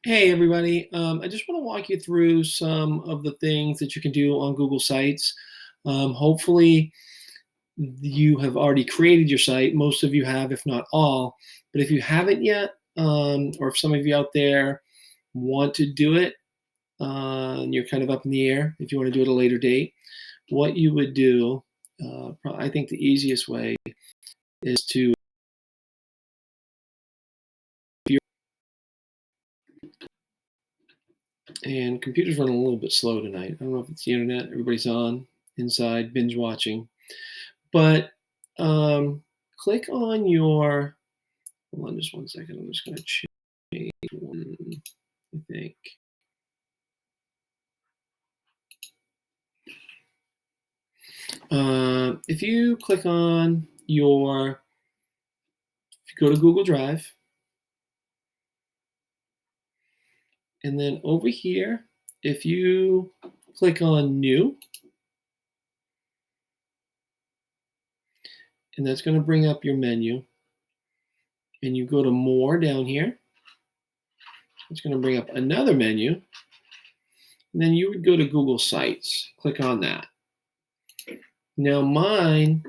Hey everybody, I just want to walk you through some of the things that you can do on Google Sites. Hopefully you have already created your site. Most of you have, if not all. But if you haven't yet, or if some of you out there want to do it, and you're kind of up in the air, if you want to do it at a later date, what you would do, I think the easiest way is to, and computer's running a little bit slow tonight. I don't know if it's the internet, everybody's on inside binge watching. But click on your, hold on just one second. I'm just going to change one, I think. If you click on your, if you go to Google Drive, and then over here, if you click on New, and that's going to bring up your menu, and you go to More down here, it's going to bring up another menu, and then you would go to Google Sites. Click on that. Now mine,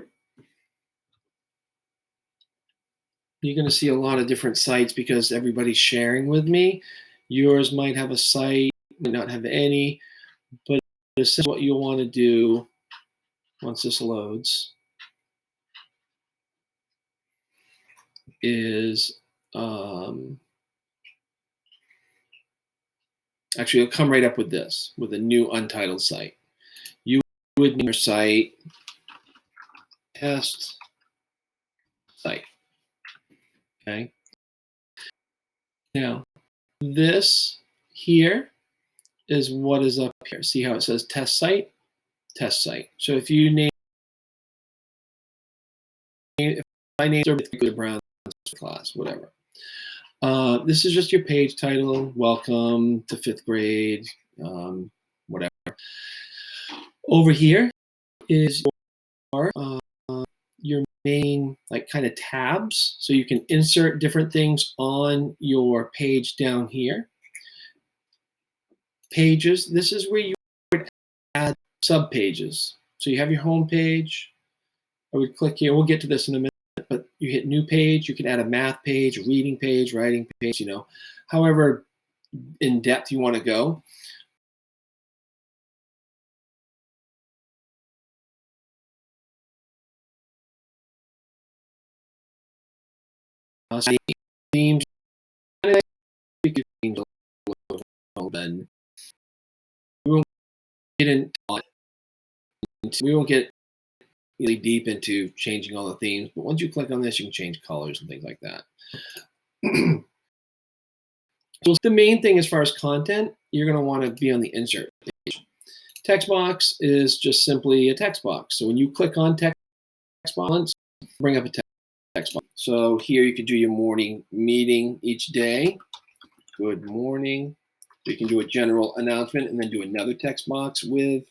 you're going to see a lot of different sites because everybody's sharing with me. Yours might have a site, might not have any, but essentially what you'll want to do once this loads is actually it'll come right up with this, with a new untitled site. You would name your site test site. Okay. Now this here is what is up here. See how it says test site? Test site. So if you name, if I name it Brown class, whatever. This is just your page title. Welcome to 5th grade, whatever. Over here is your main like kind of tabs. So you can insert different things on your page down here. Pages, this is where you would add subpages. So you have your home page. I would click here. We'll get to this in a minute, but you hit new page. You can add a math page, a reading page, writing page, you know, however in depth you want to go. Themes, then we won't get we won't get really deep into changing all the themes, but once you click on this, you can change colors and things like that. So the main thing as far as content, you're going to want to be on the insert page. Text box is just simply a text box. So when you click on text box, bring up a text box. So here you could do your morning meeting each day. Good morning. You can do a general announcement and then do another text box with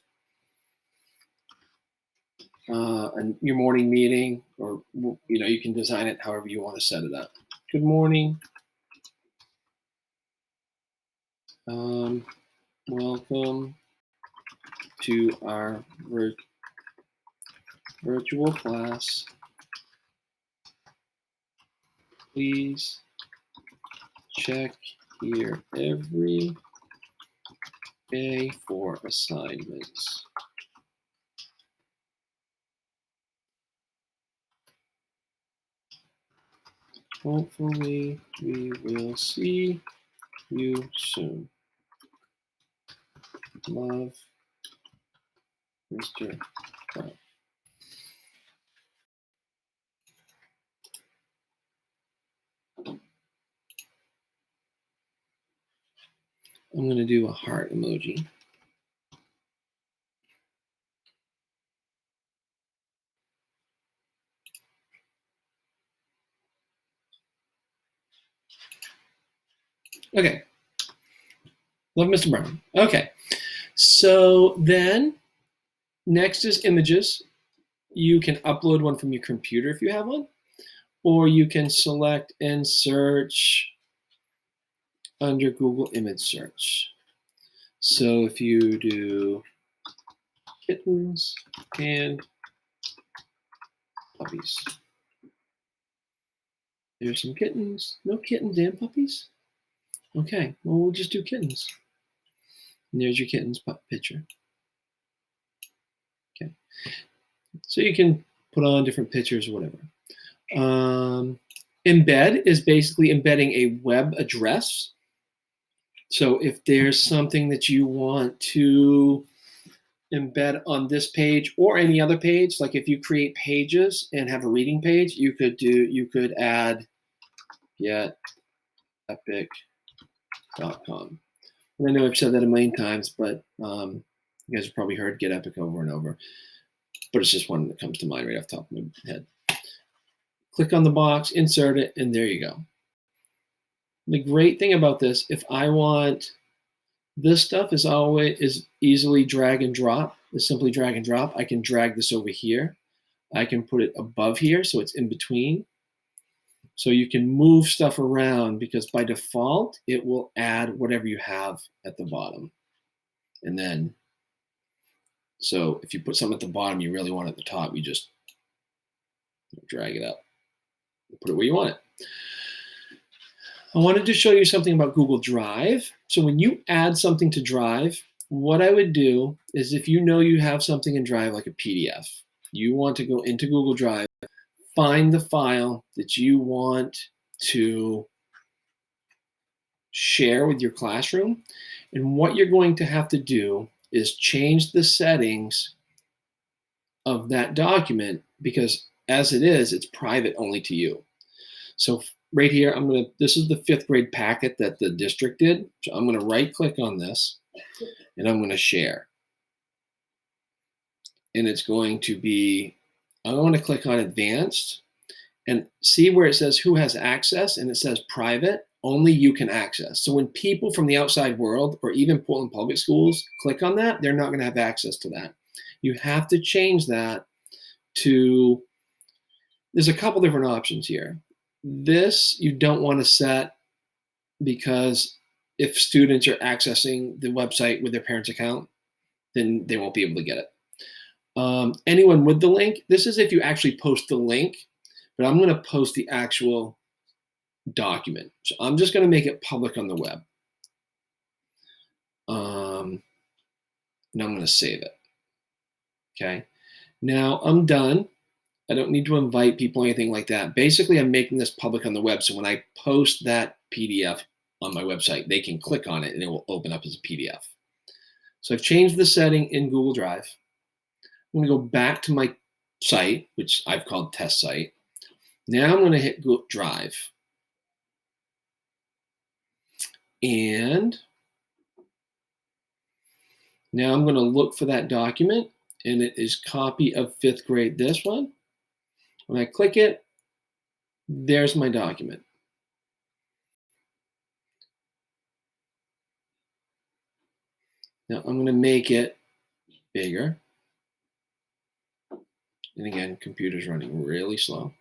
your morning meeting, or you know, you can design it however you want to set it up. Good morning. Welcome to our virtual class. Please check here every day for assignments. Hopefully we will see you soon. Love, Mr. Brown. I'm going to do a heart emoji. Okay. Love, Mr. Brown. Okay. So then next is images. You can upload one from your computer if you have one, or you can select and search under Google image search. So if you do kittens and puppies, there's some kittens. No kittens and puppies? Okay, well, we'll just do kittens. And there's your kittens picture. Okay, so you can put on different pictures or whatever. Embed is basically embedding a web address. So if there's something that you want to embed on this page or any other page, like if you create pages and have a reading page, you could add getepic.com. And I know I've said that a million times, but you guys have probably heard Get Epic over and over. But it's just one that comes to mind right off the top of my head. Click on the box, insert it, and there you go. The great thing about this, if I want this stuff is easily drag and drop. It's simply drag and drop. I can drag this over here. I can put it above here so it's in between. So you can move stuff around because by default, it will add whatever you have at the bottom. And then, so if you put something at the bottom you really want at the top, you just drag it up. Put it where you want it. I wanted to show you something about Google Drive. So when you add something to Drive, what I would do is if you know you have something in Drive like a PDF, you want to go into Google Drive, find the file that you want to share with your classroom. And what you're going to have to do is change the settings of that document because as it is, it's private only to you. So right here, this is the 5th grade packet that the district did. So I'm gonna right click on this and I'm gonna share. And it's going to be, I wanna click on advanced and see where it says who has access and it says private, only you can access. So when people from the outside world or even Portland Public Schools click on that, they're not gonna have access to that. You have to change that to, there's a couple different options here. This you don't want to set because if students are accessing the website with their parents' account, then they won't be able to get it. Anyone with the link, this is if you actually post the link, but I'm going to post the actual document. So I'm just going to make it public on the web. And I'm going to save it. Okay. Now I'm done. I don't need to invite people or anything like that. Basically, I'm making this public on the web. So when I post that PDF on my website, they can click on it and it will open up as a PDF. So I've changed the setting in Google Drive. I'm going to go back to my site, which I've called test site. Now I'm going to hit Google Drive. And now I'm going to look for that document and it is copy of 5th grade, this one. When I click it, there's my document. Now I'm going to make it bigger. And again, computer's running really slow.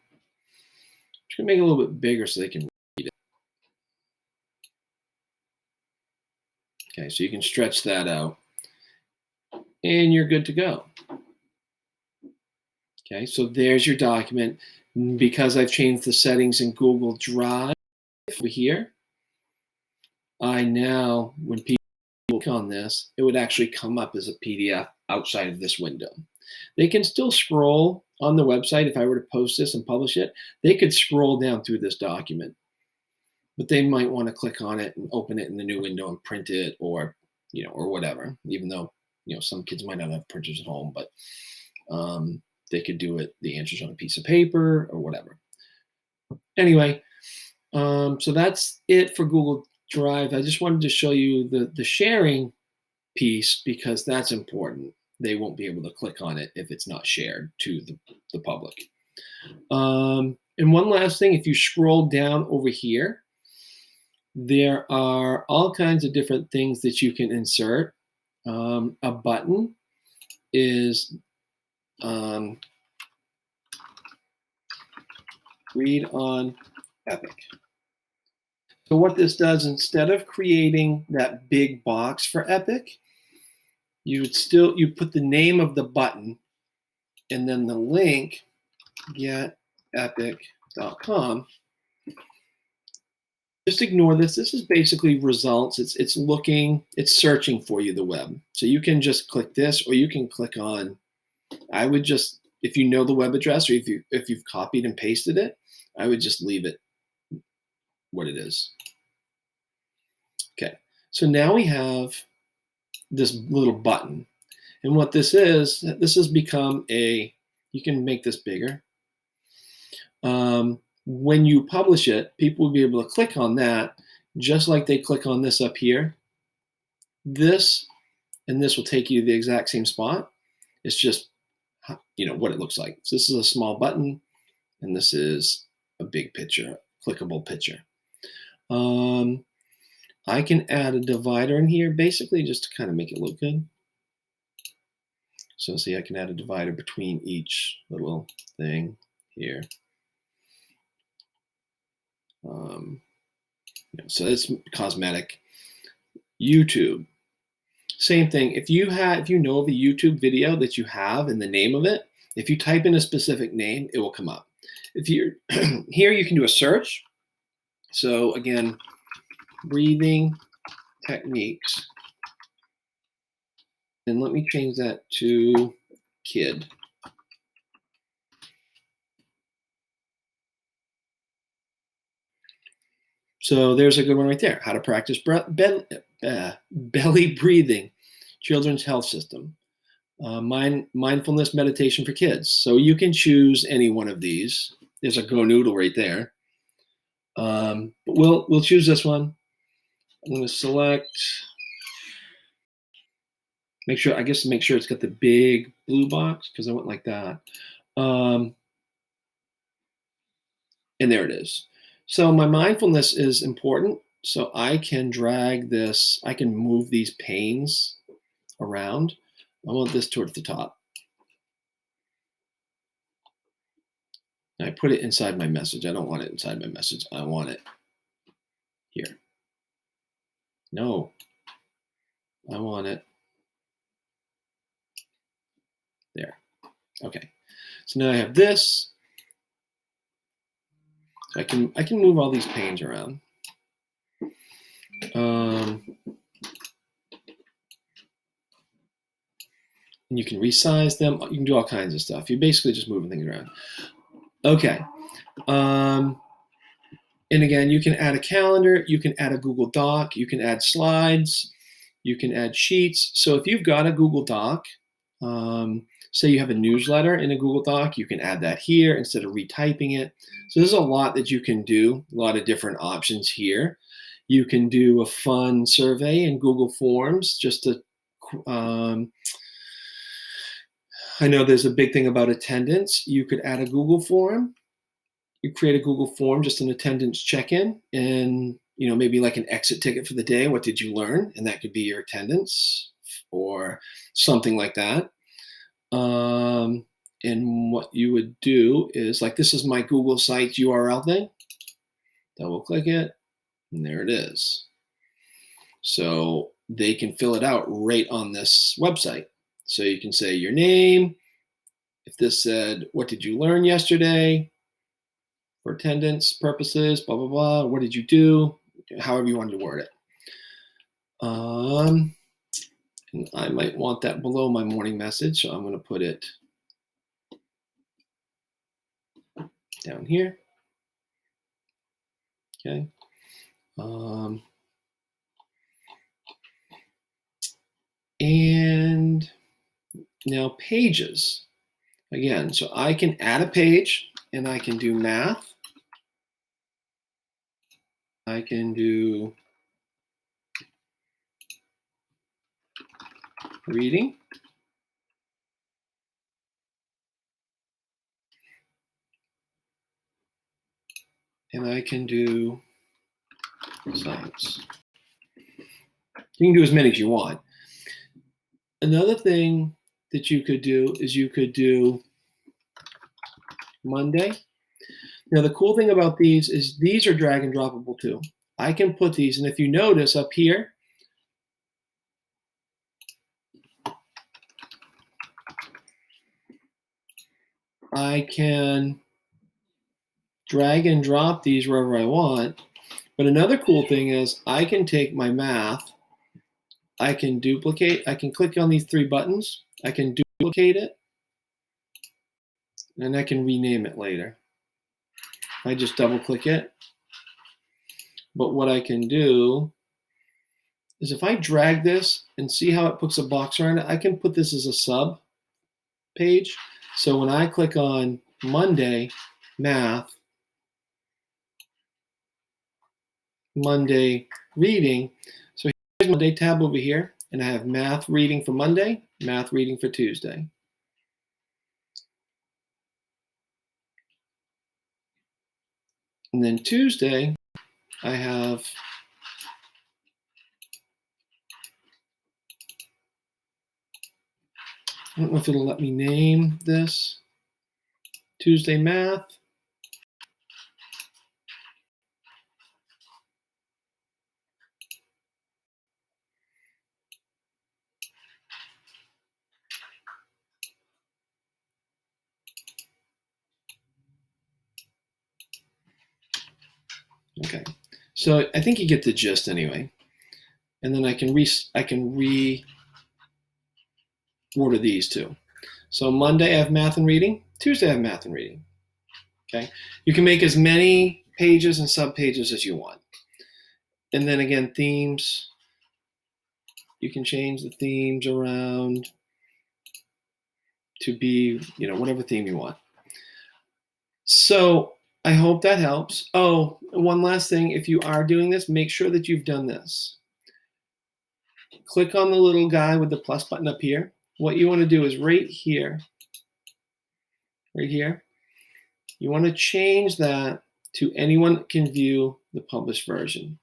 Just going to make it a little bit bigger so they can read it. Okay, so you can stretch that out. And you're good to go. Okay, so there's your document. Because I've changed the settings in Google Drive over here, I now, when people click on this, it would actually come up as a PDF outside of this window. They can still scroll on the website. If I were to post this and publish it, they could scroll down through this document, but they might want to click on it and open it in the new window and print it or, or whatever, even though, some kids might not have printers at home, but they could do it, the answers on a piece of paper or whatever. Anyway, so that's it for Google Drive. I just wanted to show you the sharing piece because that's important. They won't be able to click on it if it's not shared to the public. And one last thing, if you scroll down over here, there are all kinds of different things that you can insert. A button is read on Epic. So what this does, instead of creating that big box for Epic, you put the name of the button and then the link, getepic.com. Just ignore this. This is basically results. It's searching for you, the web. So you can just click this, or you can click on, I would just, if you know the web address, or if you've copied and pasted it, I would just leave it what it is. Okay, so now we have this little button. And what this has become you can make this bigger. When you publish it, people will be able to click on that just like they click on this up here. This and this will take you to the exact same spot. It's just, what it looks like. So this is a small button, and this is a big picture, clickable picture. I can add a divider in here, basically just to kind of make it look good. So see, I can add a divider between each little thing here. So it's cosmetic. YouTube, same thing. If you know of a YouTube video that you have and the name of it, if you type in a specific name, it will come up. If you're here, you can do a search. So again, breathing techniques. And let me change that to kid. So there's a good one right there. How to practice belly breathing, children's health system. Mindfulness meditation for kids. So you can choose any one of these. There's a Go Noodle right there. But we'll choose this one. I'm going to select. Make sure it's got the big blue box, because I went like that. And there it is. So my mindfulness is important. So I can drag this. I can move these panes around. I want this towards the top. I put it inside my message. I don't want it inside my message. I want it here. No, I want it there. Okay. So now I have this. So I can move all these panes around. And you can resize them. You can do all kinds of stuff. You're basically just moving things around. Okay. And again, you can add a calendar. You can add a Google Doc. You can add slides. You can add sheets. So if you've got a Google Doc, say you have a newsletter in a Google Doc, you can add that here instead of retyping it. So there's a lot that you can do, a lot of different options here. You can do a fun survey in Google Forms just to, I know there's a big thing about attendance. You could add a Google form. You create a Google form, just an attendance check-in, and maybe like an exit ticket for the day. What did you learn? And that could be your attendance or something like that. And what you would do is, like, this is my Google Sites URL thing. Double click it, and there it is. So they can fill it out right on this website. So you can say your name. If this said, what did you learn yesterday? For attendance purposes, blah, blah, blah. What did you do? However you wanted to word it. And I might want that below my morning message, so I'm going to put it down here. Okay. And now pages. Again, so I can add a page, and I can do math. I can do reading. And I can do science. You can do as many as you want. Another thing that you could do is you could do Monday. Now, the cool thing about these is these are drag and droppable too. I can put these, and if you notice up here, I can drag and drop these wherever I want. But another cool thing is I can take my math, I can duplicate, I can click on these three buttons, I can duplicate it, and I can rename it later. I just double click it. But what I can do is if I drag this and see how it puts a box around it, I can put this as a sub page. So when I click on Monday, math, Monday reading, so here's Monday tab over here, and I have math reading for Monday, math reading for Tuesday. And then Tuesday, I have I don't know if it'll let me name this. Tuesday math. Okay, so I think you get the gist anyway. And then I can reorder these two. So Monday I have math and reading. Tuesday I have math and reading. Okay, you can make as many pages and sub pages as you want. And then again, themes. You can change the themes around to be, whatever theme you want. So I hope that helps. Oh, one last thing. If you are doing this, make sure that you've done this. Click on the little guy with the plus button up here. What you want to do is right here, you want to change that to anyone can view the published version,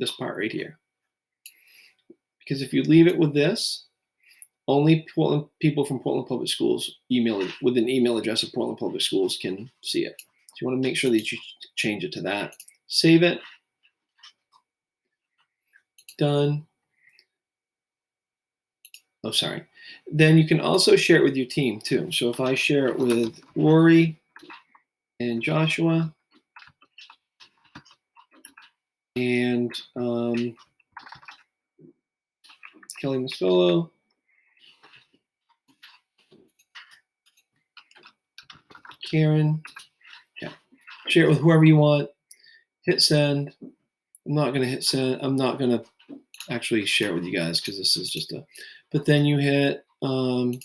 this part right here. Because if you leave it with this, only people from Portland Public Schools with an email address of Portland Public Schools can see it. So you want to make sure that you change it to that. Save it. Done. Oh, sorry. Then you can also share it with your team too. So if I share it with Rory and Joshua and Kelly Masolo, Karen, yeah, share it with whoever you want. Hit send. I'm not going to hit send. I'm not going to actually share it with you guys because this is just but then you hit done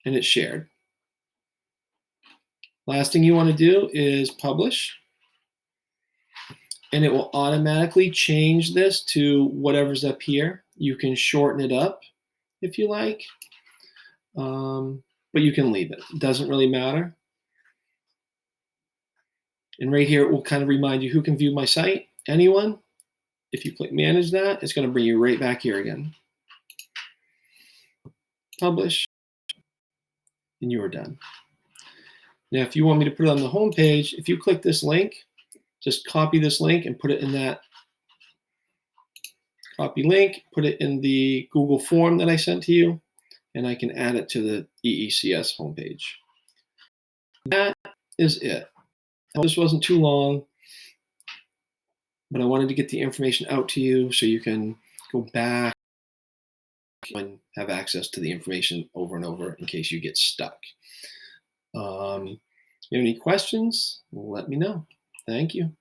and it's shared. Last thing you want to do is publish, and it will automatically change this to whatever's up here. You can shorten it up if you like, but you can leave it. It doesn't really matter. And right here, it will kind of remind you who can view my site. Anyone. If you click manage that, it's going to bring you right back here again. Publish, and you are done. Now, if you want me to put it on the home page, if you click this link, just copy this link and put it in that copy link, put it in the Google form that I sent to you, and I can add it to the EECS homepage. That is it. Now, this wasn't too long, but I wanted to get the information out to you so you can go back and have access to the information over and over in case you get stuck. If you have any questions, let me know. Thank you.